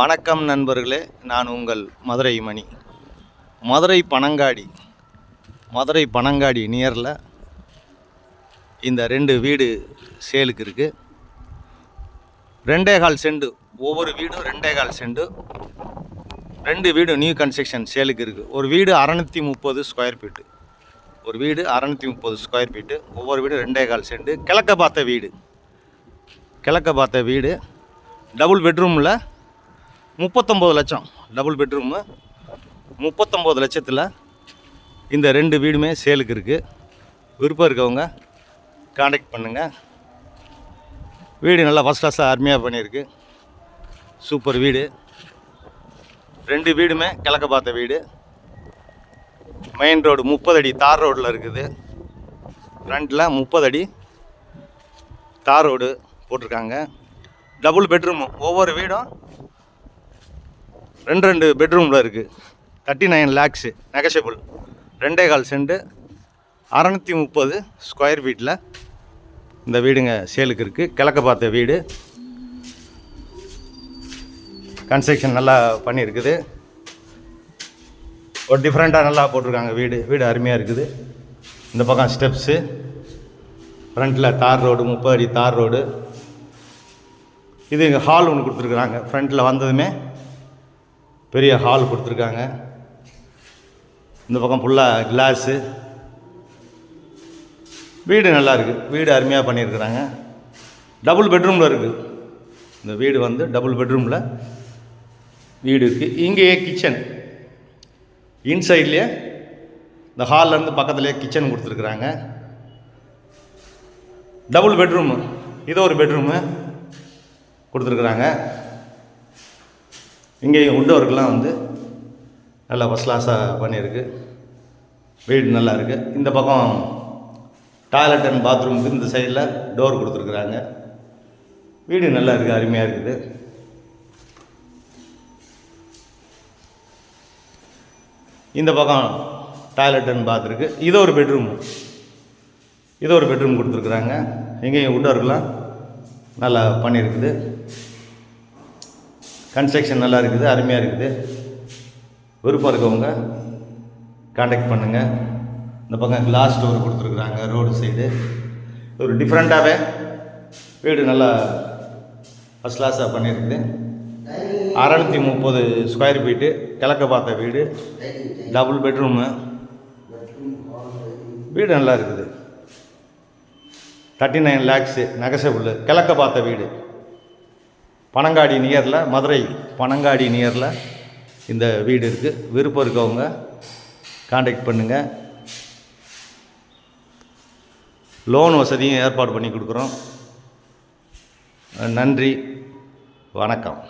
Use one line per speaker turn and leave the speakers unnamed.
வணக்கம் நண்பர்களே, நான் உங்கள் மதுரை மணி. மதுரை பனங்காடி நியரில் இந்த 2 வீடு சேலுக்கு இருக்குது. 2.25 சென்ட், ஒவ்வொரு வீடும் 2.25 சென்ட். 2 வீடு நியூ கன்ஸ்ட்ரக்ஷன் சேலுக்கு இருக்குது. ஒரு வீடு 630 ஸ்கொயர் ஃபீட்டு. ஒரு வீடு 630 ஸ்கொயர் ஃபீட்டு, ஒவ்வொரு வீடு 2.25 சென்ட். கிழக்க பார்த்த வீடு டபுள் பெட்ரூமில் 39 லட்சம். டபுள் பெட்ரூமு 39 லட்சத்தில் இந்த 2 வீடுமே சேலுக்கு இருக்குது. விருப்பம் இருக்கவங்க காண்டாக்ட் பண்ணுங்கள். வீடு நல்லா ஃபஸ்ட் கிளாஸாக அருமையாக பண்ணியிருக்கு. சூப்பர் வீடு. 2 வீடுமே கிழக்க பார்த்த வீடு. மெயின் ரோடு 30 அடி தார் ரோடில் இருக்குது. ஃப்ரண்ட்டில் 30 அடி தார் ரோடு போட்டிருக்காங்க. டபுள் பெட்ரூமு, ஒவ்வொரு வீடும் 2 பெட்ரூமில் இருக்குது. 39 lakhs நெகஷியபிள். 2.25 சென்ட், 630 ஸ்கொயர் ஃபீட்டில் இந்த வீடுங்க சேலுக்கு இருக்குது. கிழக்க பார்த்த வீடு. கன்ஸ்ட்ரக்ஷன் நல்லா பண்ணியிருக்குது. ஒரு டிஃப்ரெண்ட்டாக நல்லா போட்டிருக்காங்க. வீடு அருமையாக இருக்குது. இந்த பக்கம் ஸ்டெப்ஸு, ஃப்ரண்ட்டில் தார் ரோடு, 30 அடி தார் ரோடு. இது இங்கே ஹால் ஒன்று கொடுத்துருக்குறாங்க. ஃப்ரண்ட்டில் வந்ததுமே பெரிய ஹால் கொடுத்துருக்காங்க. இந்த பக்கம் ஃபுல்லாக கிளாஸு. வீடு நல்லா இருக்குது. வீடு அருமையாக பண்ணியிருக்கிறாங்க. டபுள் பெட்ரூமில் இருக்குது. இந்த வீடு வந்து டபுள் பெட்ரூமில் வீடு இருக்குது. இங்கேயே கிச்சன், இன்சைட்லேயே இந்த ஹால்லேருந்து பக்கத்துலேயே கிச்சன் கொடுத்துருக்குறாங்க. டபுள் பெட்ரூமு, இது ஒரு பெட்ரூமு கொடுத்துருக்குறாங்க. இங்கேயும் உட் ஒர்க்கெலாம் வந்து நல்லா ஃபஸ்ட் கிளாஸாக பண்ணியிருக்கு. வீடு நல்லா இருக்குது. இந்த பக்கம் டாய்லெட் அண்ட் பாத்ரூமுக்கு இந்த சைடில் டோர் கொடுத்துருக்குறாங்க. வீடு நல்லா இருக்குது, அருமையாக இருக்குது. இந்த பக்கம் டாய்லெட் அண்ட் பாத் இருக்குது. இது ஒரு பெட்ரூம் கொடுத்துருக்குறாங்க. இங்கேயும் உட் ஒர்க்கெலாம் நல்லா பண்ணியிருக்குது. கன்ஸ்ட்ரக்ஷன் நல்லா இருக்குது, அருமையாக இருக்குது. விருப்பம் இருக்கவங்க காண்டாக்ட் பண்ணுங்கள். இந்த பக்கம் கிளாஸ் டோர் கொடுத்துருக்குறாங்க. ரோடு சைடு ஒரு டிஃப்ரெண்ட்டாகவே வீடு நல்லா ஃபஸ்ட் கிளாஸாக பண்ணியிருக்குது. 630 ஸ்கொயர் ஃபீட்டு, கிழக்க பார்த்த வீடு, டபுள் பெட்ரூமு. வீடு நல்லா இருக்குது. 39 lakhs நெகஷியபிள். கிழக்க பார்த்த வீடு, பனங்காடி நியரில், மதுரை பனங்காடி நியரில் இந்த வீடு இருக்குது. விருப்பம் இருக்கவங்க காண்டாக்ட் பண்ணுங்கள். லோன் வசதியும் ஏற்பாடு பண்ணி கொடுக்குறோம். நன்றி, வணக்கம்.